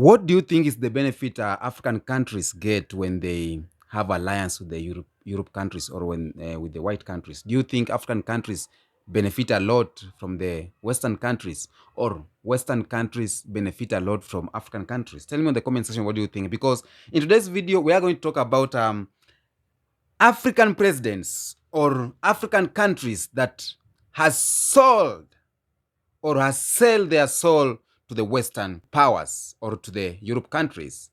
What do you think is the benefit African countries get when they have alliance with the Europe countries or when with the white countries? Do you think African countries benefit a lot from the Western countries, or Western countries benefit a lot from African countries? Tell me in the comment section what do you think. Because in today's video, we are going to talk about African presidents or African countries that has sold or has sell their soul to the Western powers or to the Europe countries.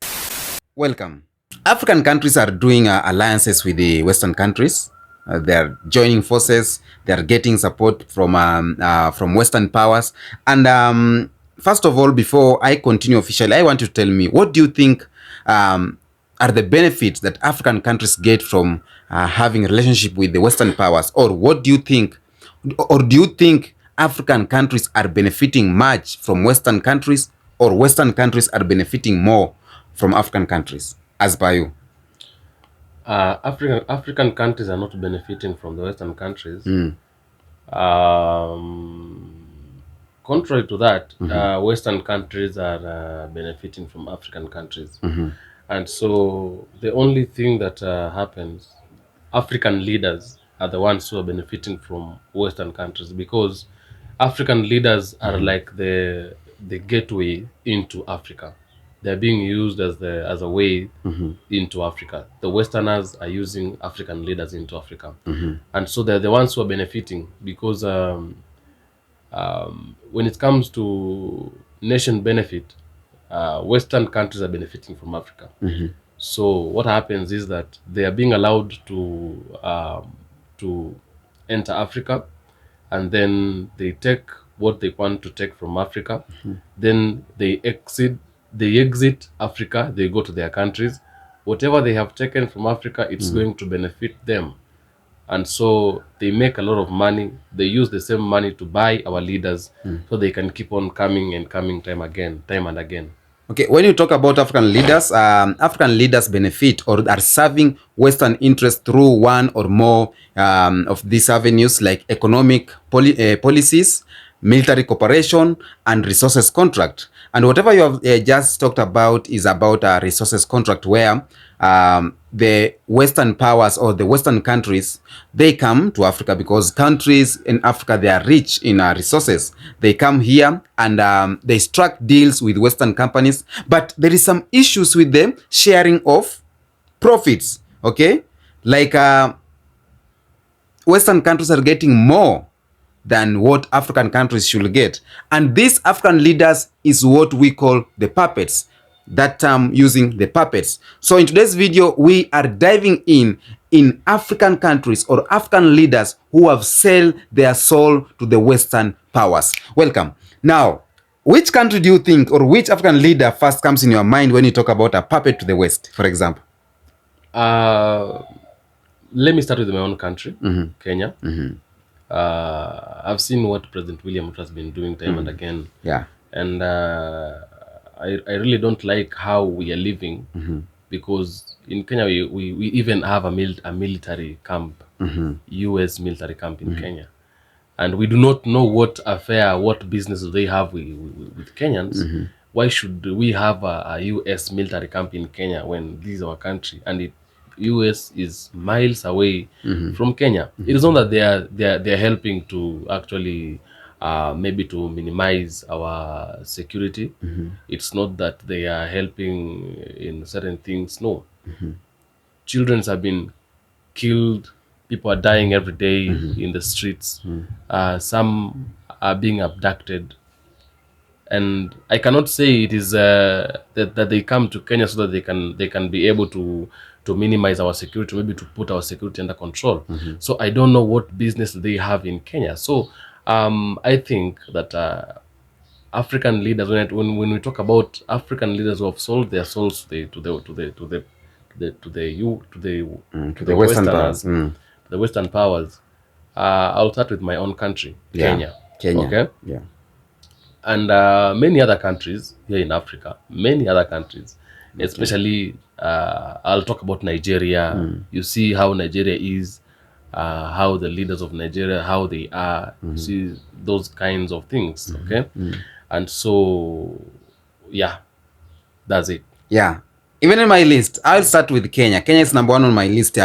Welcome. African countries are doing alliances with the Western countries. They are joining forces. They are getting support from Western powers. And first of all, before I continue officially, I want you to tell me, what do you think are the benefits that African countries get from having a relationship with the Western powers? Or what do you think, or do you think African countries are benefiting much from Western countries, or Western countries are benefiting more from African countries, as per you? African countries are not benefiting from the Western countries. Contrary to that, Western countries are benefiting from African countries. And so the only thing that happens, African leaders are the ones who are benefiting from Western countries, because African leaders are like the gateway into Africa. They're being used as a way into Africa. The Westerners are using African leaders into Africa, and so they're the ones who are benefiting, because when it comes to nation benefit, Western countries are benefiting from Africa. So what happens is that they are being allowed to enter Africa, and then they take what they want to take from Africa. Then they exit Africa, they go to their countries. Whatever they have taken from Africa, it's going to benefit them. And so they make a lot of money. They use the same money to buy our leaders, so they can keep on coming and coming time and again. Okay, when you talk about African leaders benefit or are serving Western interests through one or more of these avenues, like economic policies, military cooperation, and resources contract. And whatever you have just talked about is about a resources contract, where the Western powers or the Western countries, they come to Africa because countries in Africa, they are rich in resources. They come here and they strike deals with Western companies, but there is some issues with the sharing of profits. Okay, like Western countries are getting more than what African countries should get. And these African leaders is what we call the puppets. That term using the puppets. So in today's video, we are diving in African countries or African leaders who have sold their soul to the Western powers. Welcome. Now, which country do you think, or which African leader first comes in your mind when you talk about a puppet to the West, for example? Let me start with my own country, Kenya. I've seen what President William Ruto has been doing time and again. Yeah. And I really don't like how we are living, because in Kenya we even have a military camp, US military camp in Kenya. And we do not know what business they have with Kenyans. Why should we have a US military camp in Kenya when this is our country, and US is miles away from Kenya? It is not that they are helping to actually maybe to minimize our security. It's not that they are helping in certain things. No. Children have been killed. People are dying every day in the streets. Some are being abducted. And I cannot say it is that they come to Kenya so that they can be able to minimize our security, maybe to put our security under control. So I don't know what business they have in Kenya. So I think that African leaders, when we talk about African leaders who have sold their souls to the Western powers. the Western powers, I'll start with my own country, Yeah. Kenya. Okay. Yeah. And many other countries here in Africa, especially I'll talk about Nigeria. You see how Nigeria is, how the leaders of Nigeria, how they are. You see those kinds of things. Okay. And so, yeah, That's it. Yeah. Even in my list, I'll start with Kenya. Kenya is number one on my list.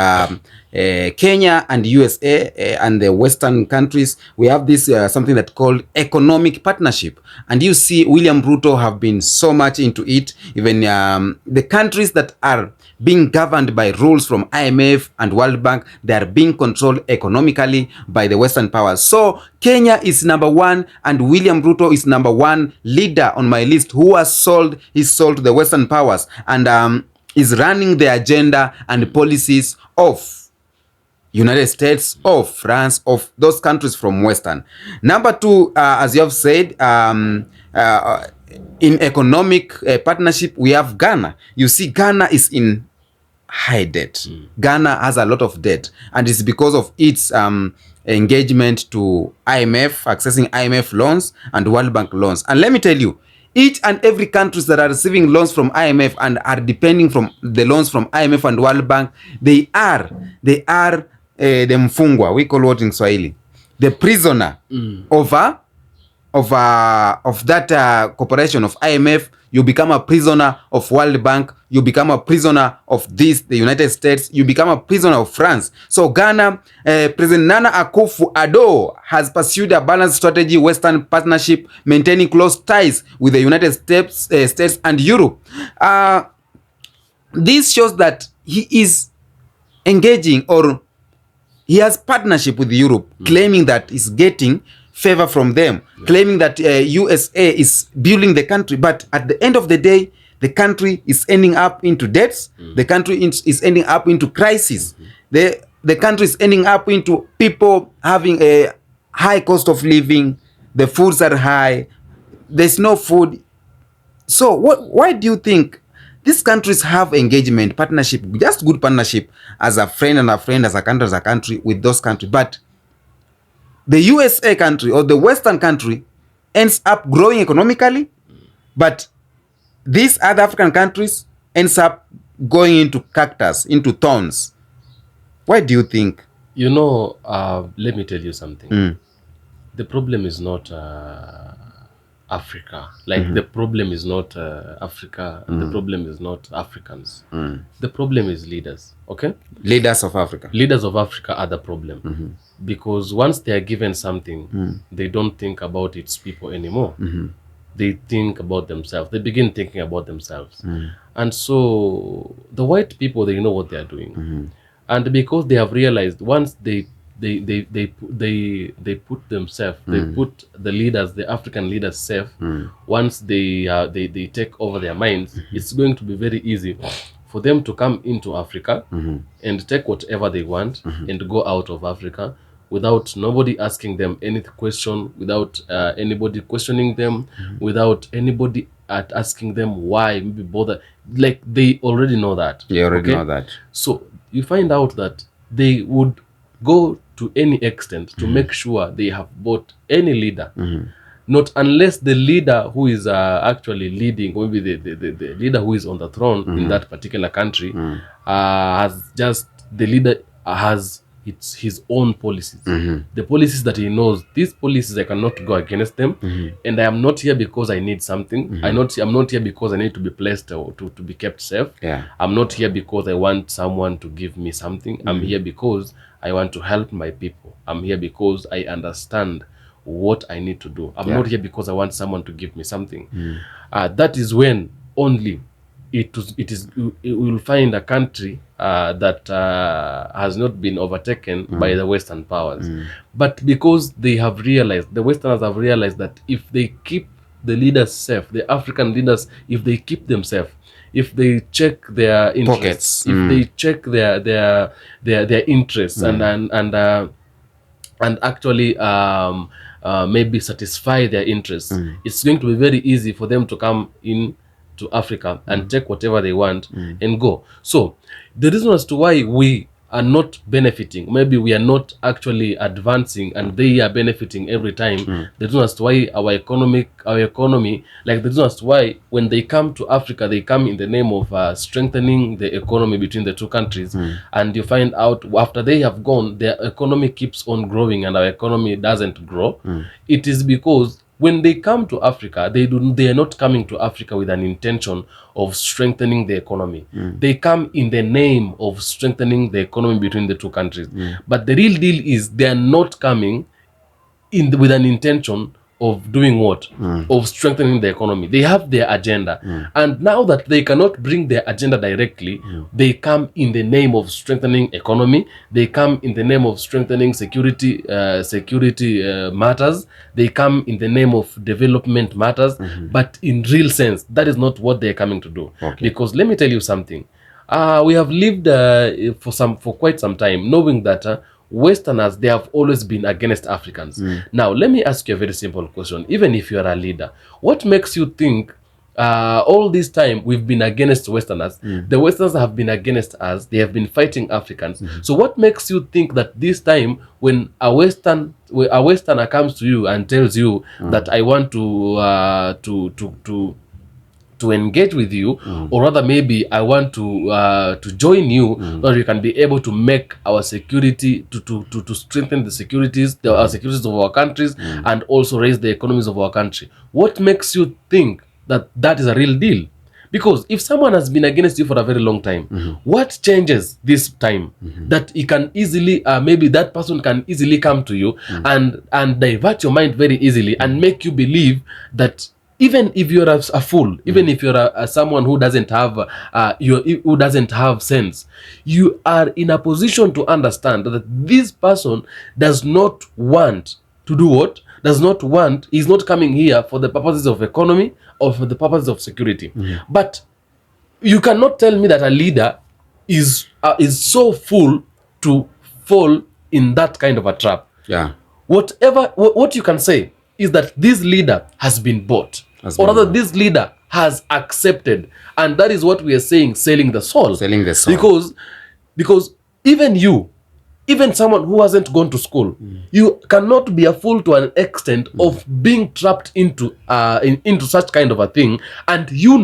Kenya and USA and the Western countries, we have this something that called economic partnership. And you see, William Ruto have been so much into it. Even the countries that are being governed by rules from IMF and World Bank, they are being controlled economically by the Western powers. So Kenya is number one, and William Ruto is number one leader on my list who has sold his soul to the Western powers and is running the agenda and policies of United States, of France, of those countries from Western. Number two, as you have said, in economic partnership, we have Ghana. You see, Ghana is in high debt. Ghana has a lot of debt, and it's because of its engagement to IMF, accessing IMF loans and World Bank loans. And let me tell you, each and every countries that are receiving loans from IMF and are depending from the loans from IMF and World Bank, they are the mfungwa, we call what in Swahili, the prisoner of that corporation of IMF. You become a prisoner of World Bank. You become a prisoner of the United States. You become a prisoner of France. So Ghana, President Nana Akufo-Addo has pursued a balanced strategy, Western partnership, maintaining close ties with the United States and Europe. This shows that he is engaging, or he has partnership with Europe, claiming that he's getting favor from them, claiming that USA is building the country. But at the end of the day, the country is ending up into debts. The country is ending up into crisis. The country is ending up into people having a high cost of living. The foods are high. There's no food. So why do you think these countries have engagement, partnership, just good partnership as a friend and a friend, as a country with those countries? But the USA country or the Western country ends up growing economically, but these other African countries ends up going into cactus, into thorns. Why do you think? You know, let me tell you something. The problem is not Africa. Like, the problem is not Africa. The problem is not Africans. The problem is leaders. Okay? Leaders of Africa. Leaders of Africa are the problem. Because once they are given something, they don't think about its people anymore. They think about themselves. They begin thinking about themselves. And so the white people, they know what they are doing. And because they have realized, once they put themselves, they put the leaders, the African leaders safe. Once they take over their minds, it's going to be very easy for them to come into Africa and take whatever they want and go out of Africa without nobody asking them any question, without anybody questioning them, without anybody asking them why, maybe bother. Like, they already know that. You already know that. So you find out that they would go to any extent to make sure they have bought any leader. Not unless the leader who is actually leading, maybe the leader who is on the throne in that particular country, has just, the leader has his own policies. The policies that he knows, these policies, I cannot go against them. And I am not here because I need something. I'm not here because I need to be placed or to be kept safe. I'm not here because I want someone to give me something. I'm here because I want to help my people. I'm here because I understand what I need to do. I'm not here because I want someone to give me something. That is when only it will find a country that has not been overtaken by the Western powers. But because they have realized, the Westerners have realized that if they keep the leaders safe, the African leaders, if they keep them safe, if they check their interests, if they check their interests and actually maybe satisfy their interests, it's going to be very easy for them to come in to Africa and take whatever they want and go. So the reason as to why we are not benefiting, maybe we are not actually advancing and they are benefiting every time, the reason as to why our economy, like the reason as to why when they come to Africa, they come in the name of strengthening the economy between the two countries. And you find out after they have gone, their economy keeps on growing and our economy doesn't grow. It is because when they come to Africa, they are not coming to Africa with an intention of strengthening the economy. They come in the name of strengthening the economy between the two countries. But the real deal is they are not coming with an intention of doing what? Of strengthening the economy. They have their agenda. And now that they cannot bring their agenda directly, they come in the name of strengthening economy. They come in the name of strengthening security matters. They come in the name of development matters. But in real sense, that is not what they're coming to do. Okay. Because let me tell you something. We have lived for quite some time knowing that Westerners, they have always been against Africans. Now, let me ask you a very simple question. Even if you are a leader, what makes you think all this time we've been against Westerners? The Westerners have been against us. They have been fighting Africans. So what makes you think that this time when a Westerner comes to you and tells you that I want to engage with you, or rather maybe I want to join you, so that we can be able to make our security, to strengthen the securities of our countries, and also raise the economies of our country? What makes you think that that is a real deal? Because if someone has been against you for a very long time, what changes this time that he can easily, maybe that person can easily come to you and divert your mind very easily and make you believe that even if you're a fool, even if you're someone who doesn't have who doesn't have sense, you are in a position to understand that this person does not want to do what? He's not coming here for the purposes of economy or for the purposes of security. But you cannot tell me that a leader is so fool to fall in that kind of a trap. Yeah. What you can say is that this leader has been bought, or rather this leader has accepted, and that is what we are saying, selling the soul. Selling the soul. Because even someone who hasn't gone to school, you cannot be a fool to an extent of being trapped into such kind of a thing. And you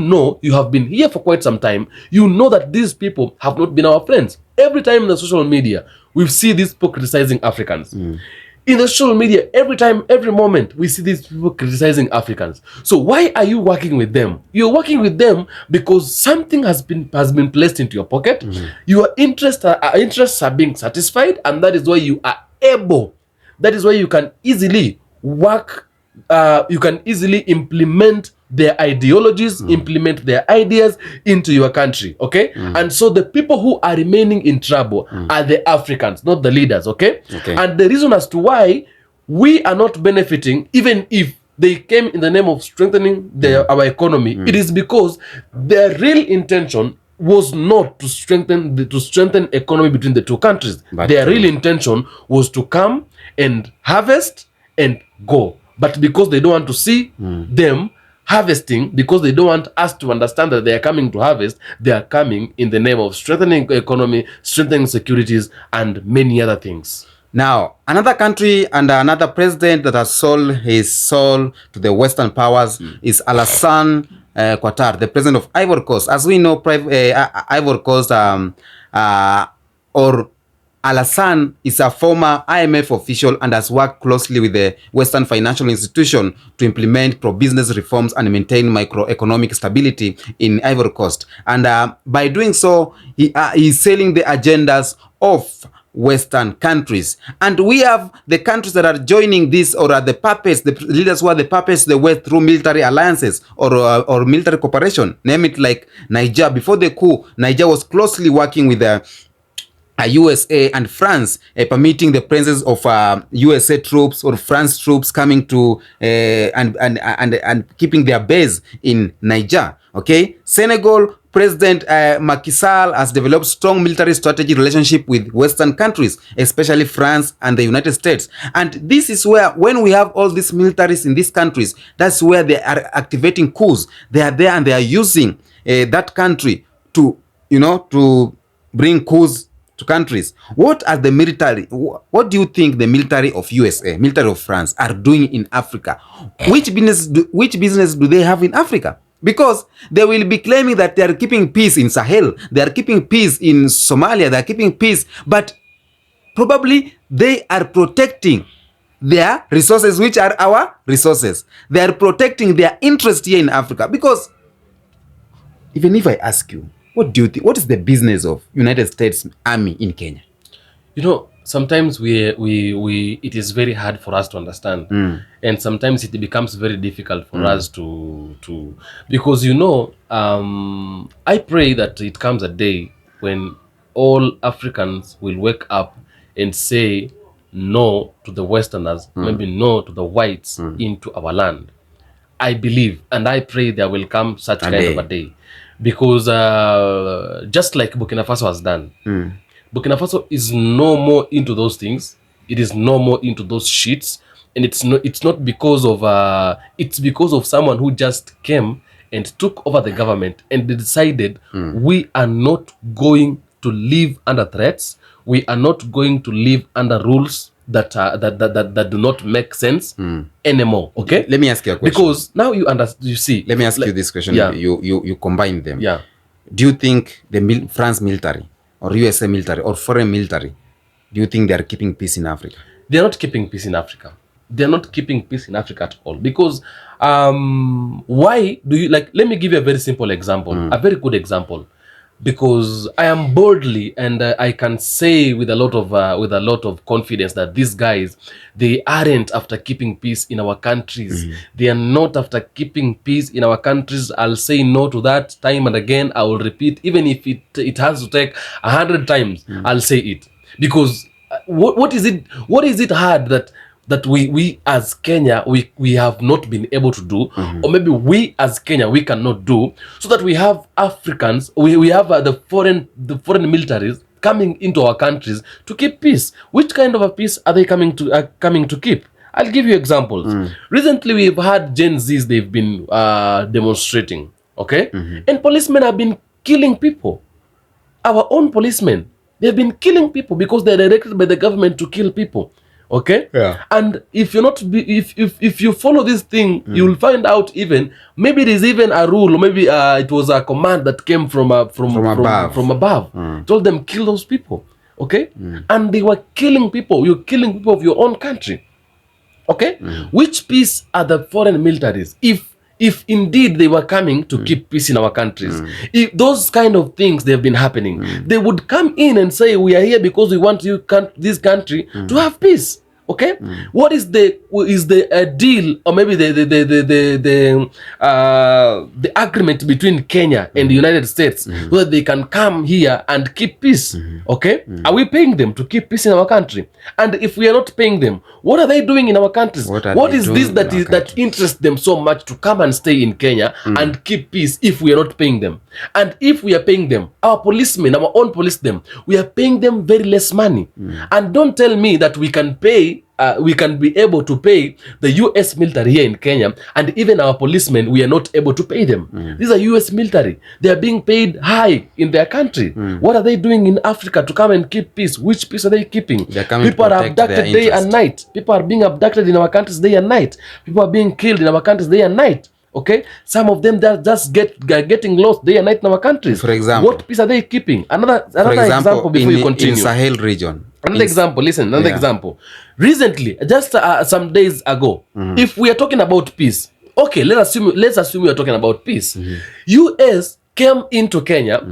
have been here for quite some time. You know that these people have not been our friends. Every time in the social media, we see these people criticizing Africans. In the social media, every moment, we see these people criticizing Africans. So why are you working with them? You're working with them because something has been placed into your pocket. Your interests are being satisfied, and that is why you are able. That is why you can easily work. You can easily implement their ideologies, implement their ideas into your country, okay? And so the people who are remaining in trouble are the Africans, not the leaders, okay? And the reason as to why we are not benefiting, even if they came in the name of strengthening our economy, it is because their real intention was not to strengthen economy between the two countries. But their real intention was to come and harvest and go. But because they don't want to see them harvesting, because they don't want us to understand that they are coming to harvest, they are coming in the name of strengthening economy, strengthening securities, and many other things. Now, another country and another president that has sold his soul to the Western powers is Alassane Ouattara, the president of Ivory Coast. As we know, Ivory Coast or Alassane is a former IMF official and has worked closely with the Western financial institution to implement pro-business reforms and maintain microeconomic stability in Ivory Coast. And by doing so, he is selling the agendas of Western countries. And we have the countries that are joining this, or are the puppets, the leaders who are the puppets the West through military alliances or military cooperation. Name it like Niger. Before the coup, Niger was closely working with the USA and France, permitting the presence of USA troops or France troops coming to and keeping their base in Niger. Okay, Senegal President Macky Sall has developed strong military strategy relationship with Western countries, especially France and the United States. And this is where, when we have all these militaries in these countries, that's where they are activating coups. They are there and they are using that country to, to bring coups to countries. What are the military? What do you think the military of USA, military of France, are doing in Africa? Which business do they have in Africa? Because they will be claiming that they are keeping peace in Sahel, they are keeping peace in Somalia, they are keeping peace, but probably they are protecting their resources, which are our resources. They are protecting their interest here in Africa. Because even if I ask you, what do you think? What is the business of United States Army in Kenya? You know, sometimes we it is very hard for us to understand, and sometimes it becomes very difficult for us to because I pray that it comes a day when all Africans will wake up and say no to the Westerners, maybe no to the whites into our land. I believe and I pray there will come such kind of a day, because just like Burkina Faso has done, Burkina Faso is no more into those things. It is no more into those shits, and it's not because of it's because of someone who just came and took over the government and they decided we are not going to live under threats. We are not going to live under rules that that do not make sense anymore. Okay, let me ask you a question. Because now you understand. You see, let me ask you this question. Yeah. You combine them. Yeah. Do you think the France military or USA military or foreign military, do you think they are keeping peace in Africa? They are not keeping peace in Africa. They are not keeping peace in Africa at all. Because why do you like? Let me give you a very simple example, a very good example. Because I am boldly and I can say with a lot of confidence that these guys, they aren't after keeping peace in our countries. They are not after keeping peace in our countries. I'll say no to that time and again. I will repeat, even if it has to take 100 times, I'll say it. Because what is it hard that we as Kenya we have not been able to do, or maybe we as Kenya we cannot do, so that we have Africans, we have the foreign militaries coming into our countries to keep peace. Which kind of a peace are they coming to keep? I'll give you examples. Recently we've had Gen Zs, they've been demonstrating, okay, and policemen have been killing people. Our own policemen, they've been killing people because they're directed by the government to kill people. Okay. Yeah. And if you're not if you follow this thing, you'll find out even maybe it is even a rule, or maybe it was a command that came from above. Told them kill those people. Okay. And they were killing people. You're killing people of your own country. Okay. Which peace are the foreign militaries? If indeed they were coming to keep peace in our countries, if those kind of things they've been happening, they would come in and say, we are here because we want this country to have peace. Okay, what is the deal, or maybe the agreement between Kenya and the United States, so that they can come here and keep peace? Okay, are we paying them to keep peace in our country? And if we are not paying them, what are they doing in our countries? What is this that interests them so much to come and stay in Kenya and keep peace if we are not paying them? And if we are paying them, our policemen, our own policemen, we are paying them very less money. And don't tell me that we can pay, we can be able to pay the US military here in Kenya, and even our policemen, we are not able to pay them. These are US military. They are being paid high in their country. What are they doing in Africa to come and keep peace? Which peace are they keeping? People are abducted day and night. People are being abducted in our countries day and night. People are being killed in our countries day and night. Okay, some of them that just getting lost day and night in our countries. For example, what peace are they keeping? Another example before you continue. In Sahel region. Another example. Listen, another example. Recently, just some days ago, if we are talking about peace, okay, let's assume we are talking about peace. US came into Kenya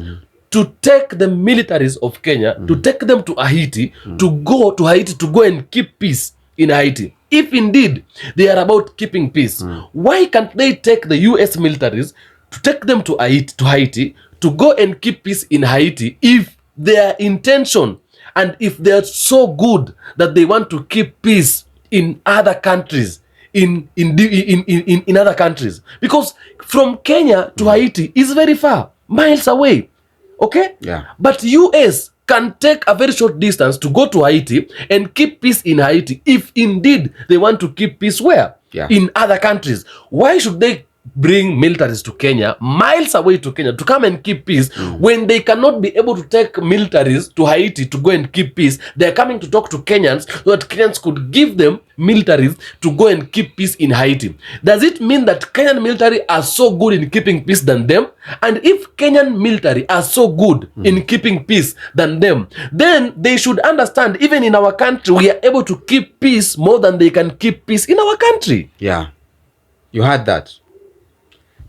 to take the militaries of Kenya, to take them to Haiti, to go to Haiti to go and keep peace in Haiti. If indeed they are about keeping peace, why can't they take the US militaries to take them to Haiti to go and keep peace in Haiti, if their intention and if they are so good that they want to keep peace in other countries, in other countries? Because from Kenya to Haiti is very far, miles away. Okay? Yeah. But US can take a very short distance to go to Haiti and keep peace in Haiti, if indeed they want to keep peace where? Yeah. In other countries. Why should they bring militaries to Kenya, miles away to Kenya, to come and keep peace. When they cannot be able to take militaries to Haiti to go and keep peace, they're coming to talk to Kenyans so that Kenyans could give them militaries to go and keep peace in Haiti. Does it mean that Kenyan military are so good in keeping peace than them? And if Kenyan military are so good in keeping peace than them, then they should understand, even in our country, we are able to keep peace more than they can keep peace in our country. Yeah, you heard that.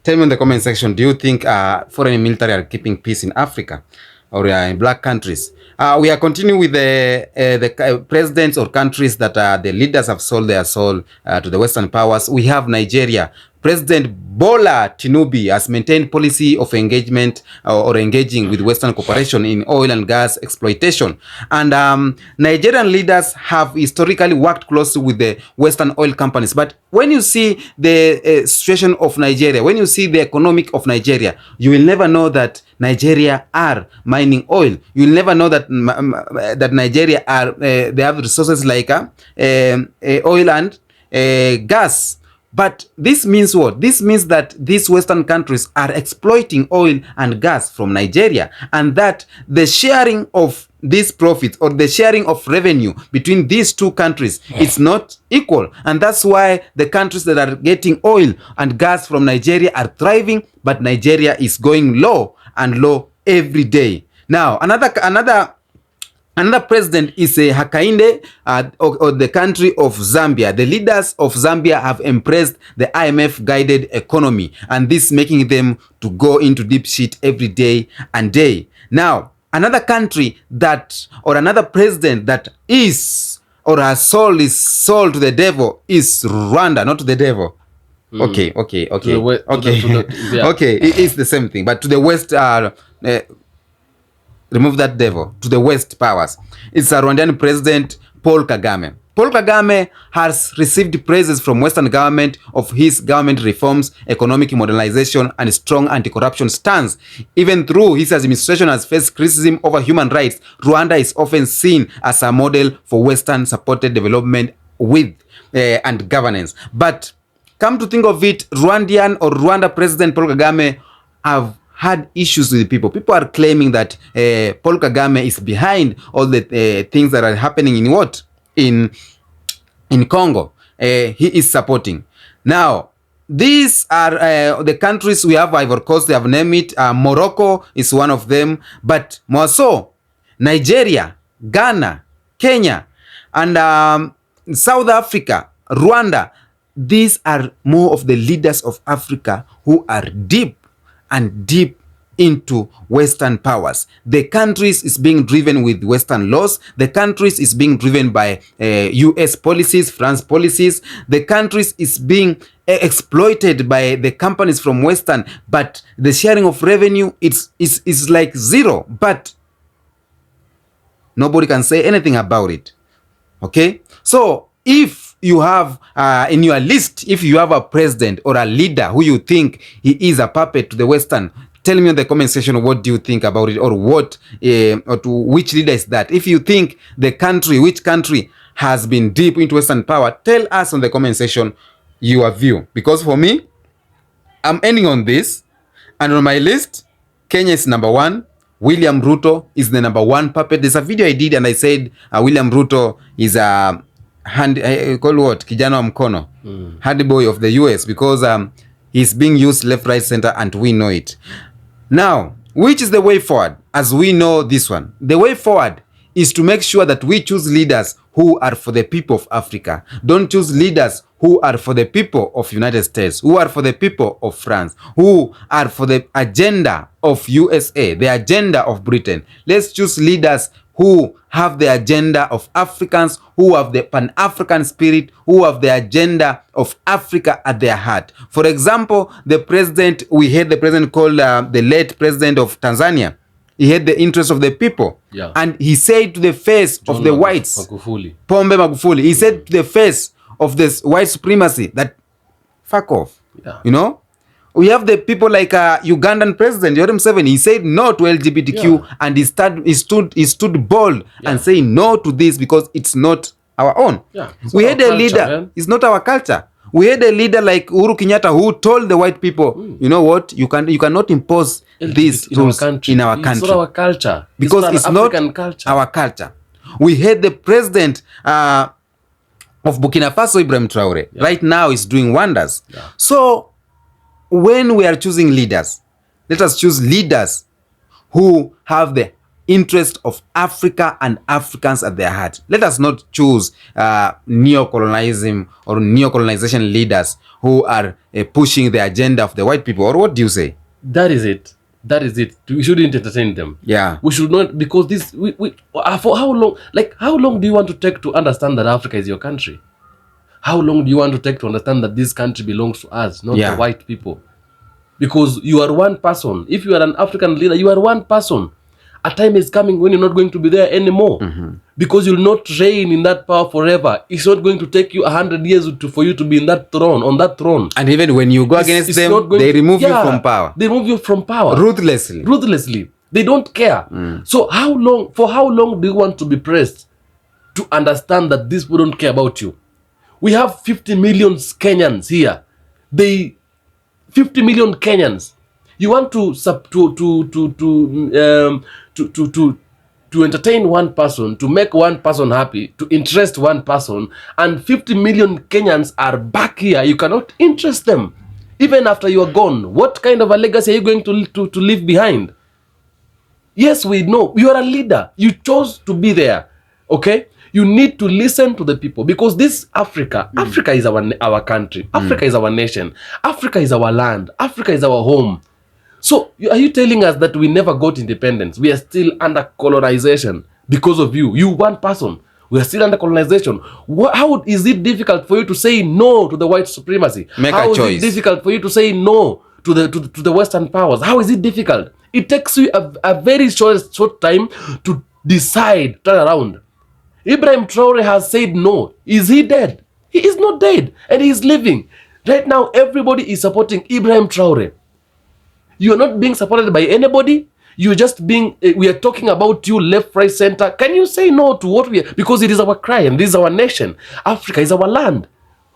Tell me in the comment section, do you think foreign military are keeping peace in Africa or in black countries? We are continuing with the presidents or countries that the leaders have sold their soul to the Western powers. We have Nigeria. President Bola Tinubu has maintained policy of engagement or engaging with Western cooperation in oil and gas exploitation. And Nigerian leaders have historically worked closely with the Western oil companies. But when you see the situation of Nigeria, when you see the economic of Nigeria, you will never know that Nigeria are mining oil. You will never know that that Nigeria are they have resources like oil and gas. But this means what? This means that these Western countries are exploiting oil and gas from Nigeria, and that the sharing of these profits or the sharing of revenue between these two countries is not equal. And that's why the countries that are getting oil and gas from Nigeria are thriving, but Nigeria is going low and low every day. Now, another president is Hakainde or the country of Zambia. The leaders of Zambia have embraced the IMF-guided economy, and this making them to go into deep shit every day and day. Now, another country that, or another president that is, or her soul is sold to the devil is Rwanda, not to the devil. Okay. Okay, it is the same thing, but to the West, remove that devil, to the West powers. It's a Rwandan president, Paul Kagame. Paul Kagame has received praises from Western government of his government reforms, economic modernization, and strong anti-corruption stance. Even though his administration has faced criticism over human rights, Rwanda is often seen as a model for Western-supported development with and governance. But come to think of it, Rwanda President Paul Kagame have had issues with people. People are claiming that Paul Kagame is behind all the things that are happening in what? In Congo. He is supporting. Now, these are the countries we have. Ivory Coast, they have named it. Morocco is one of them. But more so, Nigeria, Ghana, Kenya, and South Africa, Rwanda. These are more of the leaders of Africa who are deep into Western powers. The countries is being driven with Western laws. The countries is being driven by US policies, France policies. The countries is being exploited by the companies from Western, but the sharing of revenue is like zero. But nobody can say anything about it. Okay? So if you have in your list, if you have a president or a leader who you think he is a puppet to the Western, tell me in the comment section what do you think about it, or what or to which leader is that. If you think which country has been deep into Western power, tell us in the comment section your view. Because for me, I'm ending on this, and on my list, Kenya is number 1. William Ruto is the number 1 puppet. There's a video I did and I said William Ruto is a kijana wa mkono, handy boy of the US, because he's being used left, right, center, and we know it. Now, which is the way forward? As we know this one, the way forward is to make sure that we choose leaders who are for the people of Africa. Don't choose leaders who are for the people of United States, who are for the people of France, who are for the agenda of USA, the agenda of Britain. Let's choose leaders who have the agenda of Africans, who have the Pan-African spirit, who have the agenda of Africa at their heart. For example, we had the president called the late president of Tanzania. He had the interest of the people. Yeah. And he said to the face of the whites, Pombe Magufuli, he said to the face of this white supremacy that fuck off. Yeah. You know? We have the people like Ugandan president Yoweri Museveni. He said no to LGBTQ, and he stood bold and saying no to this because it's not our own. Yeah, We had a leader. It's not our culture. We had a leader like Uhuru Kenyatta who told the white people, you know what, you cannot impose these rules in our country. It's not our culture. Because it's not culture. our culture. We had the president of Burkina Faso, Ibrahim Traore. Yeah. Right now is doing wonders. Yeah. So when we are choosing leaders, let us choose leaders who have the interest of Africa and Africans at their heart. Let us not choose neo-colonialism or neo-colonization leaders who are pushing the agenda of the white people. Or what do you say? That is it. That is it. We shouldn't entertain them. Yeah. We should not, because this, for how long, like, how long do you want to take to understand that Africa is your country? How long do you want to take to understand that this country belongs to us, not the white people? Because you are one person. If you are an African leader, you are one person. A time is coming when you're not going to be there anymore. Because you'll not reign in that power forever. It's not going to take you 100 years for you to be in that throne, on that throne. And even when you go against them, they remove you from power. They remove you from power. Ruthlessly. Ruthlessly. They don't care. So for how long do you want to be pressed to understand that these people don't care about you? We have 50 million Kenyans here. 50 million Kenyans. You want to entertain one person, to make one person happy, to interest one person, and 50 million Kenyans are back here. You cannot interest them. Even after you are gone, what kind of a legacy are you going to leave behind? Yes, we know. You are a leader. You chose to be there. Okay? You need to listen to the people, because this Africa is our country. Africa is our nation. Africa is our land. Africa is our home. So are you telling us that we never got independence? We are still under colonization because of you. You one person. We are still under colonization. How is it difficult for you to say no to the white supremacy? How is it difficult for you to say no to the Western powers? How is it difficult? It takes you a very short time to decide, turn around. Ibrahim Traore has said no. Is he dead? He is not dead, and he is living. Right now, everybody is supporting Ibrahim Traore. You are not being supported by anybody. You're just being, we are talking about you left, right, center. Can you say no to what we are? Because it is our cry, and this is our nation. Africa is our land.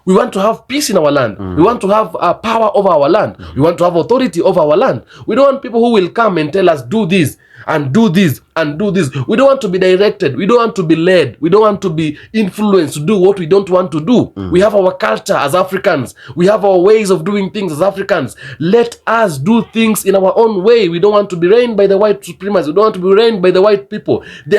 We want to have peace in our land. We want to have power over our land. We want to have authority over our land. We don't want people who will come and tell us, do this and do this and do this. We don't want to be directed. We don't want to be led. We don't want to be influenced to do what we don't want to do. We have our culture as Africans. We have our ways of doing things as Africans. Let us do things in our own way. We don't want to be reigned by the white supremacy. We don't want to be reigned by the white people. They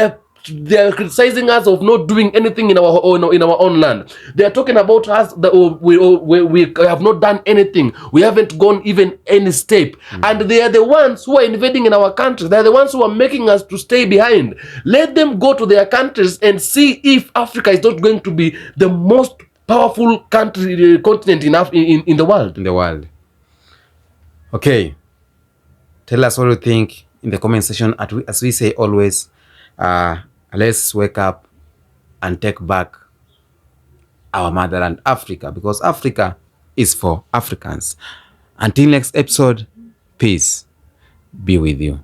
are criticizing us of not doing anything in our own land. They are talking about us that we have not done anything. We haven't gone even any step. And they are the ones who are invading in our country. They are the ones who are making us to stay behind. Let them go to their countries and see if Africa is not going to be the most powerful continent in the world. In the world. Okay. Tell us what you think in the comment section. As we say always, let's wake up and take back our motherland, Africa, because Africa is for Africans. Until next episode, peace be with you.